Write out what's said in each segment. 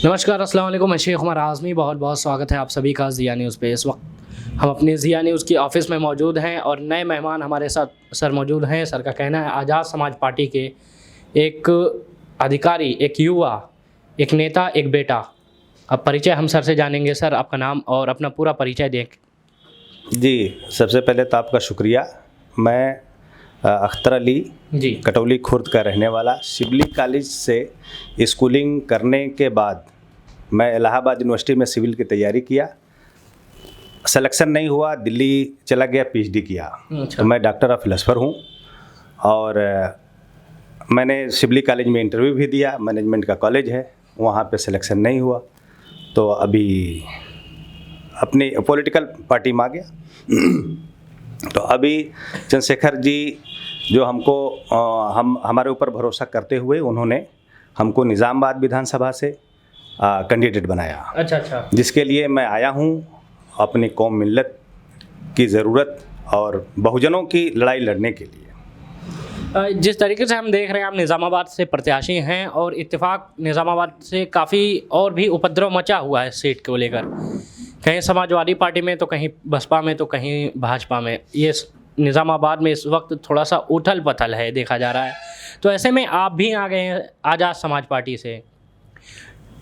नमस्कार, अस्सलाम वालेकुम। मैं शेख उमर आज़मी, बहुत बहुत स्वागत है आप सभी का ज़िया न्यूज़ पे। इस वक्त हम अपने ज़िया न्यूज़ की ऑफ़िस में मौजूद हैं और नए मेहमान हमारे साथ सर मौजूद हैं। सर का कहना है आज़ाद समाज पार्टी के एक अधिकारी, एक युवा, एक नेता, एक बेटा। अब परिचय हम सर से जानेंगे। सर, आपका नाम और अपना पूरा परिचय दें। जी, सबसे पहले तो आपका शुक्रिया। मैं अख्तर अली जी। कटौली खुर्द का रहने वाला। सिविल कॉलेज से स्कूलिंग करने के बाद मैं इलाहाबाद यूनिवर्सिटी में सिविल की तैयारी किया। सिलेक्शन नहीं हुआ, दिल्ली चला गया, पीएचडी किया। अच्छा। तो मैं डॉक्टर ऑफ फिलोसफर हूँ और मैंने सिविल कॉलेज में इंटरव्यू भी दिया। मैनेजमेंट का कॉलेज है, वहाँ पे सिलेक्शन नहीं हुआ, तो अभी अपनी पॉलिटिकल पार्टी में आ गया। तो अभी चंद्रशेखर जी जो हमको हमारे ऊपर भरोसा करते हुए उन्होंने हमको निज़ामाबाद विधानसभा से कैंडिडेट बनाया। अच्छा। जिसके लिए मैं आया हूँ अपनी कौम मिल्लत की ज़रूरत और बहुजनों की लड़ाई लड़ने के लिए। जिस तरीके से हम देख रहे हैं, आप निज़ामाबाद से प्रत्याशी हैं और इत्तेफाक निज़ामाबाद से काफ़ी और भी उपद्रव मचा हुआ है सीट को लेकर। कहीं समाजवादी पार्टी में तो कहीं बसपा में तो कहीं भाजपा में। ये निज़ामाबाद में इस वक्त थोड़ा सा उथल पथल है, देखा जा रहा है। तो ऐसे में आप भी आ गए हैं आज़ाद समाज पार्टी से।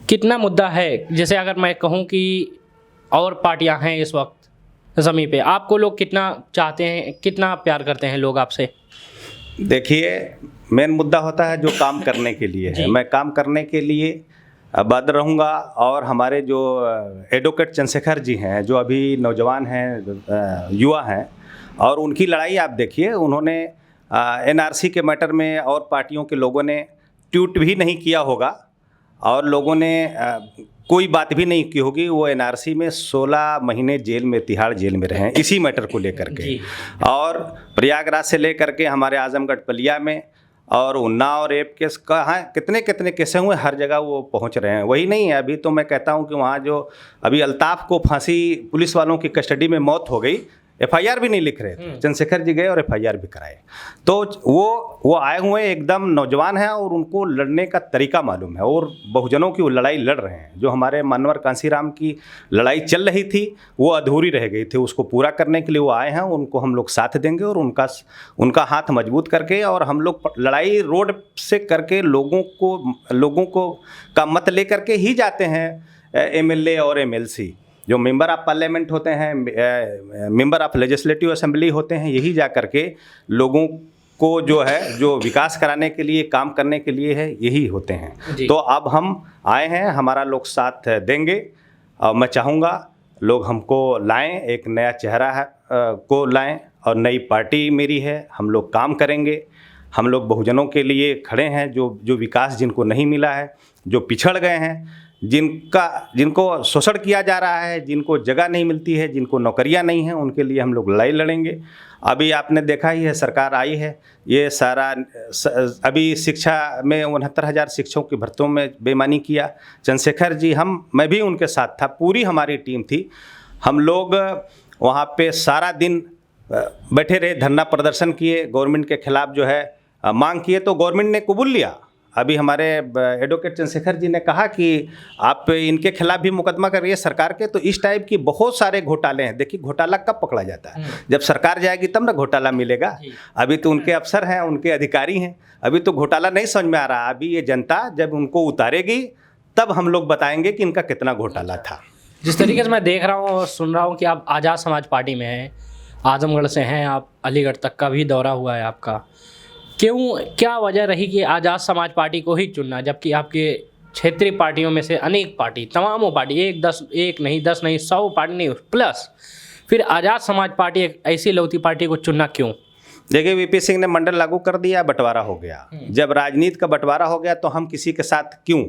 कितना मुद्दा है, जैसे अगर मैं कहूँ कि और पार्टियां हैं इस वक्त ज़मीन पे, आपको लोग कितना चाहते हैं, कितना प्यार करते हैं लोग आपसे? देखिए, मेन मुद्दा होता है जो काम करने के लिए है। मैं काम करने के लिए बद रहूँगा और हमारे जो एडवोकेट चंद्रशेखर जी हैं, जो अभी नौजवान हैं, युवा हैं, और उनकी लड़ाई आप देखिए। उन्होंने एनआरसी के मैटर में और पार्टियों के लोगों ने ट्वीट भी नहीं किया होगा और लोगों ने कोई बात भी नहीं की होगी। वो एनआरसी में 16 महीने जेल में, तिहाड़ जेल में रहे इसी मैटर को लेकर के। और प्रयागराज से लेकर के हमारे आजमगढ़ बलिया में और उन्नाव रेप केस कहाँ कितने कितने केस हुए, हर जगह वो पहुंच रहे हैं। वही नहीं है, अभी तो मैं कहता हूं कि वहाँ जो अभी अल्ताफ़ को फांसी पुलिस वालों की कस्टडी में मौत हो गई, एफआईआर भी नहीं लिख रहे थे। चंद्रशेखर जी गए और एफआईआर भी कराए। तो वो आए हुए एकदम नौजवान हैं और उनको लड़ने का तरीका मालूम है और बहुजनों की वो लड़ाई लड़ रहे हैं। जो हमारे मानवर कांसीराम की लड़ाई चल रही थी वो अधूरी रह गई थी, उसको पूरा करने के लिए वो आए हैं। उनको हम लोग साथ देंगे और उनका हाथ मजबूत करके, और हम लोग लड़ाई रोड से करके लोगों को का मत लेकर के ही जाते हैं। एमएलए और एमएलसी जो मेंबर ऑफ पार्लियामेंट होते हैं, मेंबर ऑफ लेजिस्लेटिव असेंबली होते हैं, यही जा करके लोगों को जो है जो विकास कराने के लिए, काम करने के लिए है, यही होते हैं। तो अब हम आए हैं, हमारा लोग साथ देंगे और मैं चाहूँगा लोग हमको लाएं, एक नया चेहरा है को लाएं और नई पार्टी मेरी है। हम लोग काम करेंगे, हम लोग बहुजनों के लिए खड़े हैं। जो विकास जिनको नहीं मिला है, जो पिछड़ गए हैं, जिनको शोषण किया जा रहा है, जिनको जगह नहीं मिलती है, जिनको नौकरियां नहीं हैं, उनके लिए हम लोग लड़ाई लड़ेंगे। अभी आपने देखा ही है, सरकार आई है, ये सारा अभी शिक्षा में 69,000 शिक्षकों की भर्तियों में बेईमानी किया। चंद्रशेखर जी, मैं भी उनके साथ था, पूरी हमारी टीम थी। हम लोग वहाँ पे सारा दिन बैठे रहे, धरना प्रदर्शन किए, गवर्नमेंट के खिलाफ जो है मांग किए, तो गवर्नमेंट ने कबूल लिया। अभी हमारे एडवोकेट चंद्रशेखर जी ने कहा कि आप इनके खिलाफ भी मुकदमा करिए सरकार के। तो इस टाइप की बहुत सारे घोटाले हैं। देखिए, घोटाला कब पकड़ा जाता है? जब सरकार जाएगी तब ना घोटाला मिलेगा। अभी तो उनके अफसर हैं, उनके अधिकारी हैं, अभी तो घोटाला नहीं समझ में आ रहा। अभी ये जनता जब उनको उतारेगी तब हम लोग बताएंगे कि इनका कितना घोटाला था। जिस तरीके से मैं देख रहा हूँ और सुन रहा हूँ कि आप आज़ाद समाज पार्टी में हैं, आजमगढ़ से हैं आप, अलीगढ़ तक का भी दौरा हुआ है आपका। क्या वजह रही कि आज़ाद समाज पार्टी को ही चुनना, जबकि आपके क्षेत्रीय पार्टियों में से अनेक पार्टी, तमामों पार्टी, 1 नहीं 10 नहीं 100 पार्टी नहीं प्लस, फिर आज़ाद समाज पार्टी एक ऐसी लौती पार्टी को चुनना क्यों? देखिए, वीपी सिंह ने मंडल लागू कर दिया, बटवारा हो गया। जब राजनीति का बंटवारा हो गया तो हम किसी के साथ क्यों?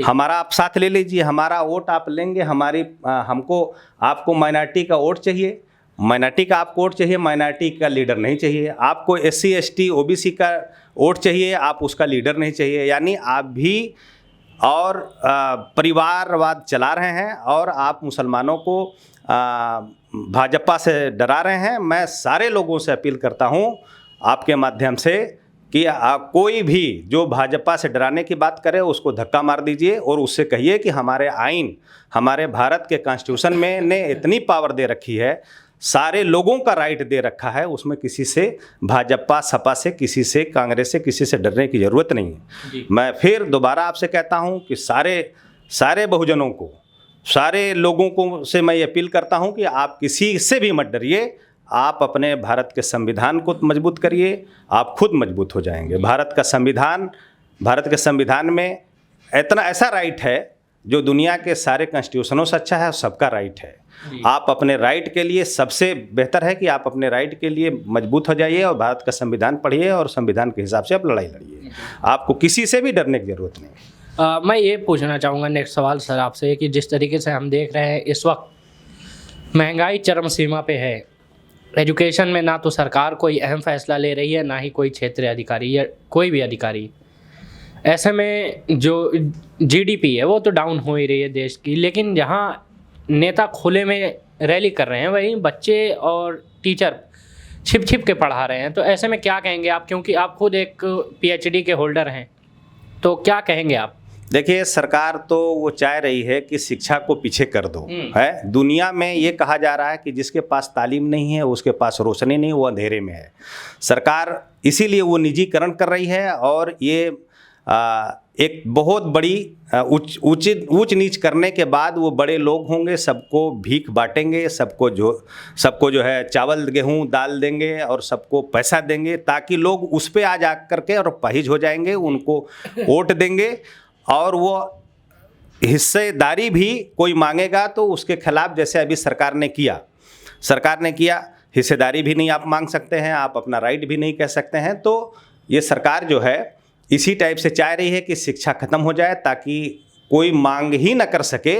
हमारा आप साथ ले लीजिए, हमारा वोट आप लेंगे, आपको माइनॉरिटी का वोट चाहिए, माइनॉरिटी का आपको वोट चाहिए, माइनॉरिटी का लीडर नहीं चाहिए। आपको SC ST OBC का वोट चाहिए, आप उसका लीडर नहीं चाहिए। यानी आप भी और परिवारवाद चला रहे हैं और आप मुसलमानों को भाजपा से डरा रहे हैं। मैं सारे लोगों से अपील करता हूं आपके माध्यम से कि कोई भी जो भाजपा से डराने की बात करे उसको धक्का मार दीजिए और उससे कहिए कि हमारे आइन, हमारे भारत के कॉन्स्टिट्यूशन में ने इतनी पावर दे रखी है, सारे लोगों का राइट दे रखा है, उसमें किसी से भाजपा सपा से, किसी से कांग्रेस से, किसी से डरने की ज़रूरत नहीं है। मैं फिर दोबारा आपसे कहता हूं कि सारे बहुजनों को, सारे लोगों को से मैं अपील करता हूं कि आप किसी से भी मत डरिए, आप अपने भारत के संविधान को मजबूत करिए, आप खुद मजबूत हो जाएंगे। भारत के संविधान में इतना ऐसा राइट है जो दुनिया के सारे कॉन्स्टिट्यूशनों से अच्छा है, सबका राइट है। आप अपने राइट के लिए, सबसे बेहतर है कि आप अपने राइट के लिए मजबूत हो जाइए और भारत का संविधान पढ़िए और संविधान के हिसाब से आप लड़ाई लड़िए। आपको किसी से भी डरने की ज़रूरत नहीं। मैं ये पूछना चाहूँगा नेक्स्ट सवाल सर आपसे कि जिस तरीके से हम देख रहे हैं इस वक्त महंगाई चरम सीमा पे है, एजुकेशन में ना तो सरकार कोई अहम फैसला ले रही है, ना ही कोई क्षेत्रीय अधिकारी या कोई भी अधिकारी। ऐसे में जो जीडीपी है वो तो डाउन हो ही रही है देश की, लेकिन जहाँ नेता खुले में रैली कर रहे हैं वहीं बच्चे और टीचर छिप छिप के पढ़ा रहे हैं। तो ऐसे में क्या कहेंगे आप, क्योंकि आप खुद एक पीएचडी के होल्डर हैं, तो क्या कहेंगे आप? देखिए, सरकार तो वो चाह रही है कि शिक्षा को पीछे कर दो है। दुनिया में ये कहा जा रहा है कि जिसके पास तालीम नहीं है, उसके पास रोशनी नहीं, वो अंधेरे में है। सरकार इसीलिए वो निजीकरण कर रही है और ये एक बहुत बड़ी ऊंच नीच करने के बाद वो बड़े लोग होंगे, सबको भीख बांटेंगे, सबको जो है चावल गेहूं दाल देंगे और सबको पैसा देंगे, ताकि लोग उस पे आ जा करके और पहिज हो जाएंगे, उनको वोट देंगे। और वो हिस्सेदारी भी कोई मांगेगा तो उसके खिलाफ, जैसे अभी सरकार ने किया, हिस्सेदारी भी नहीं आप मांग सकते हैं, आप अपना राइट भी नहीं कह सकते हैं। तो ये सरकार जो है इसी टाइप से चाह रही है कि शिक्षा खत्म हो जाए, ताकि कोई मांग ही ना कर सके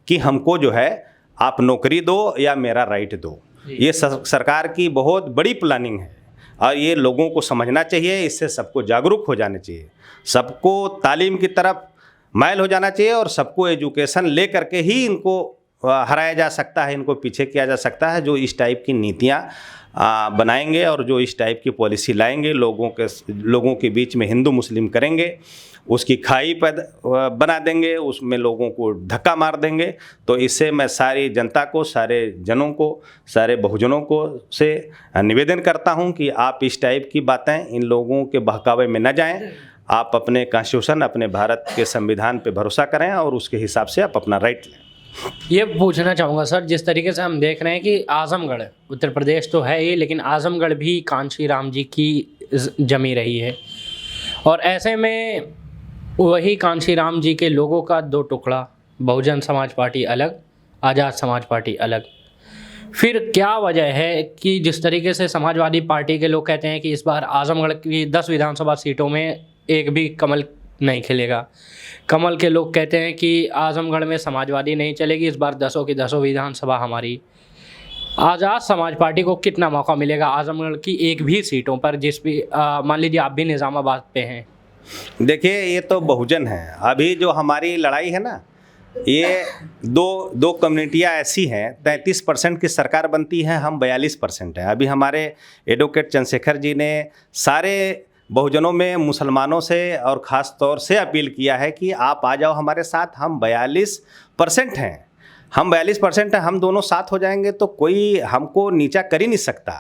कि हमको जो है आप नौकरी दो या मेरा राइट दो। ये सरकार की बहुत बड़ी प्लानिंग है और ये लोगों को समझना चाहिए, इससे सबको जागरूक हो जाना चाहिए, सबको तालीम की तरफ माइल हो जाना चाहिए और सबको एजुकेशन ले करके ही इनको हराया जा सकता है, इनको पीछे किया जा सकता है। जो इस टाइप की नीतियाँ बनाएंगे और जो इस टाइप की पॉलिसी लाएंगे, लोगों के बीच में हिंदू मुस्लिम करेंगे, उसकी खाई बना देंगे, उसमें लोगों को धक्का मार देंगे। तो इससे मैं सारी जनता को, सारे जनों को, सारे बहुजनों को से निवेदन करता हूं कि आप इस टाइप की बातें, इन लोगों के बहकावे में न जाएं। आप अपने कॉन्स्टिट्यूशन, अपने भारत के संविधान पे भरोसा करें और उसके हिसाब से आप अपना राइट लें। ये पूछना चाहूँगा सर, जिस तरीके से हम देख रहे हैं कि आजमगढ़, उत्तर प्रदेश तो है ही, लेकिन आजमगढ़ भी कांशी राम जी की जमी रही है और ऐसे में वही कांशी राम जी के लोगों का दो टुकड़ा, बहुजन समाज पार्टी अलग, आज़ाद समाज पार्टी अलग। फिर क्या वजह है कि जिस तरीके से समाजवादी पार्टी के लोग कहते हैं कि इस बार आजमगढ़ की 10 विधानसभा सीटों में एक भी कमल नहीं खिलेगा, कमल के लोग कहते हैं कि आजमगढ़ में समाजवादी नहीं चलेगी, इस बार 10 की 10 विधानसभा हमारी। आज़ाद समाज पार्टी को कितना मौका मिलेगा आजमगढ़ की एक भी सीटों पर, जिस भी मान लीजिए आप भी निज़ामाबाद पे हैं? देखिए, ये तो बहुजन है। अभी जो हमारी लड़ाई है ना, ये दो कम्युनिटियाँ ऐसी हैं, 33% की सरकार बनती है, हम 42% हैं। अभी हमारे एडवोकेट चंद्रशेखर जी ने सारे बहुजनों में, मुसलमानों से और ख़ास तौर से अपील किया है कि आप आ जाओ हमारे साथ। हम 42% हैं, हम 42% हैं, हम दोनों साथ हो जाएंगे तो कोई हमको नीचा कर ही नहीं सकता।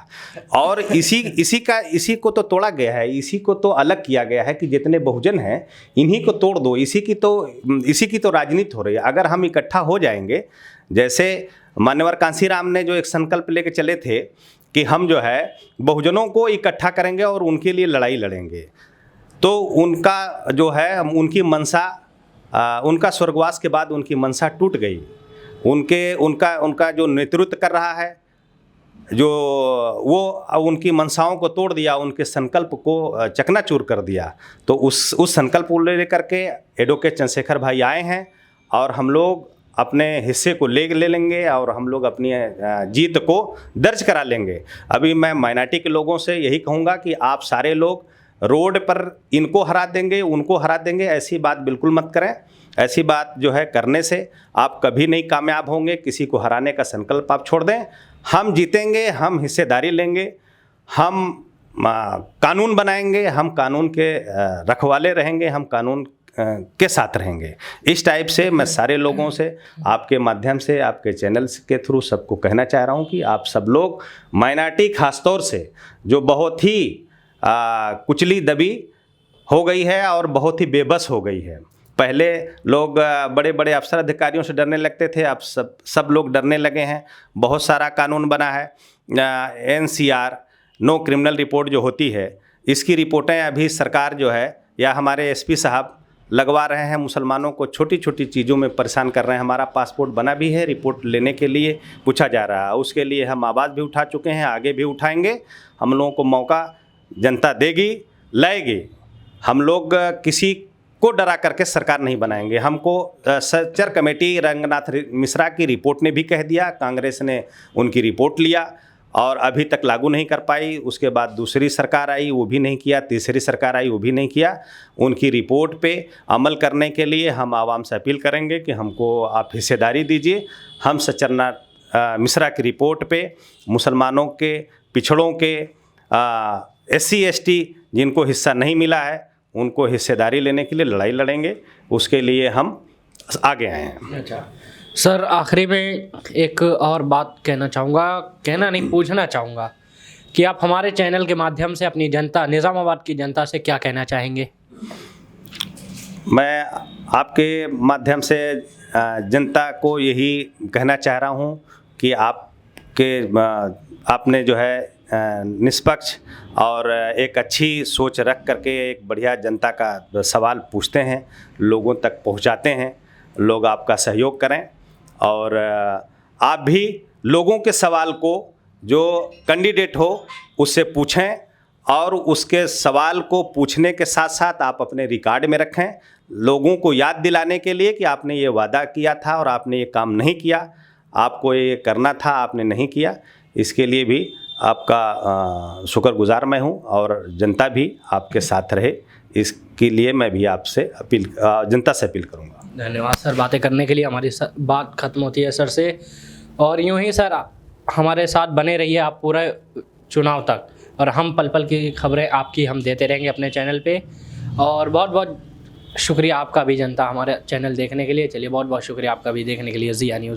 और इसी को तो तोड़ा गया है, इसी को तो अलग किया गया है कि जितने बहुजन हैं इन्हीं को तोड़ दो। इसी की तो राजनीति हो रही है। अगर हम इकट्ठा हो जाएंगे, जैसे मान्यवर कांशीराम ने जो एक संकल्प लेके चले थे कि हम जो है बहुजनों को इकट्ठा करेंगे और उनके लिए लड़ाई लड़ेंगे, तो उनका जो है उनकी मनसा, उनका स्वर्गवास के बाद उनकी मनसा टूट गई। उनका जो नेतृत्व कर रहा है, जो वो उनकी मनसाओं को तोड़ दिया, उनके संकल्प को चकनाचूर कर दिया। तो उस संकल्प को लेकर के एडवोकेट चंद्रशेखर भाई आए हैं और हम लोग अपने हिस्से को ले लेंगे और हम लोग अपनी जीत को दर्ज करा लेंगे। अभी मैं माइनॉरिटी के लोगों से यही कहूँगा कि आप सारे लोग रोड पर इनको हरा देंगे, उनको हरा देंगे, ऐसी बात बिल्कुल मत करें। ऐसी बात जो है करने से आप कभी नहीं कामयाब होंगे। किसी को हराने का संकल्प आप छोड़ दें। हम जीतेंगे, हम हिस्सेदारी लेंगे, हम कानून बनाएंगे, हम कानून के रखवाले रहेंगे, हम कानून के साथ रहेंगे। इस टाइप से मैं सारे लोगों से आपके माध्यम से, आपके चैनल्स के थ्रू सबको कहना चाह रहा हूँ कि आप सब लोग माइनॉरिटी खासतौर से जो बहुत ही कुचली दबी हो गई है और बहुत ही बेबस हो गई है। पहले लोग बड़े बड़े अफसर अधिकारियों से डरने लगते थे, अब सब लोग डरने लगे हैं। बहुत सारा कानून बना है, NCR नो क्रिमिनल रिपोर्ट जो होती है, इसकी रिपोर्टें अभी सरकार जो है या हमारे SP साहब लगवा रहे हैं। मुसलमानों को छोटी छोटी चीज़ों में परेशान कर रहे हैं। हमारा पासपोर्ट बना भी है, रिपोर्ट लेने के लिए पूछा जा रहा है। उसके लिए हम आवाज़ भी उठा चुके हैं, आगे भी उठाएंगे। हम लोगों को मौका जनता देगी, लाएगी। हम लोग किसी को डरा करके सरकार नहीं बनाएंगे। हमको सर्चर कमेटी रंगनाथ मिश्रा की रिपोर्ट ने भी कह दिया, कांग्रेस ने उनकी रिपोर्ट लिया और अभी तक लागू नहीं कर पाई। उसके बाद दूसरी सरकार आई, वो भी नहीं किया। तीसरी सरकार आई, वो भी नहीं किया। उनकी रिपोर्ट पे अमल करने के लिए हम आवाम से अपील करेंगे कि हमको आप हिस्सेदारी दीजिए। हम सर्चर मिश्रा की रिपोर्ट पे मुसलमानों के, पिछड़ों के, SC ST जिनको हिस्सा नहीं मिला है, उनको हिस्सेदारी लेने के लिए लड़ाई लड़ेंगे। उसके लिए हम आगे आए हैं। अच्छा सर, आखिरी में एक और बात कहना चाहूँगा, कहना नहीं पूछना चाहूँगा कि आप हमारे चैनल के माध्यम से अपनी जनता, निज़ामाबाद की जनता से क्या कहना चाहेंगे? मैं आपके माध्यम से जनता को यही कहना चाह रहा हूँ कि आपने जो है निष्पक्ष और एक अच्छी सोच रख करके एक बढ़िया जनता का सवाल पूछते हैं, लोगों तक पहुँचाते हैं। लोग आपका सहयोग करें और आप भी लोगों के सवाल को, जो कैंडिडेट हो उससे पूछें और उसके सवाल को पूछने के साथ साथ आप अपने रिकॉर्ड में रखें, लोगों को याद दिलाने के लिए कि आपने ये वादा किया था और आपने ये काम नहीं किया, आपको ये करना था, आपने नहीं किया। इसके लिए भी आपका शुक्रगुजार मैं हूँ और जनता भी आपके साथ रहे, इसके लिए मैं भी आपसे जनता से अपील करूँगा। धन्यवाद सर, बातें करने के लिए। हमारी बात ख़त्म होती है सर से, और यूं ही सर हमारे साथ बने रहिए आप पूरा चुनाव तक, और हम पल पल की खबरें आपकी हम देते रहेंगे अपने चैनल पे। और बहुत बहुत शुक्रिया आपका भी जनता हमारे चैनल देखने के लिए। चलिए, बहुत बहुत शुक्रिया आपका भी देखने के लिए ज़िया न्यूज़।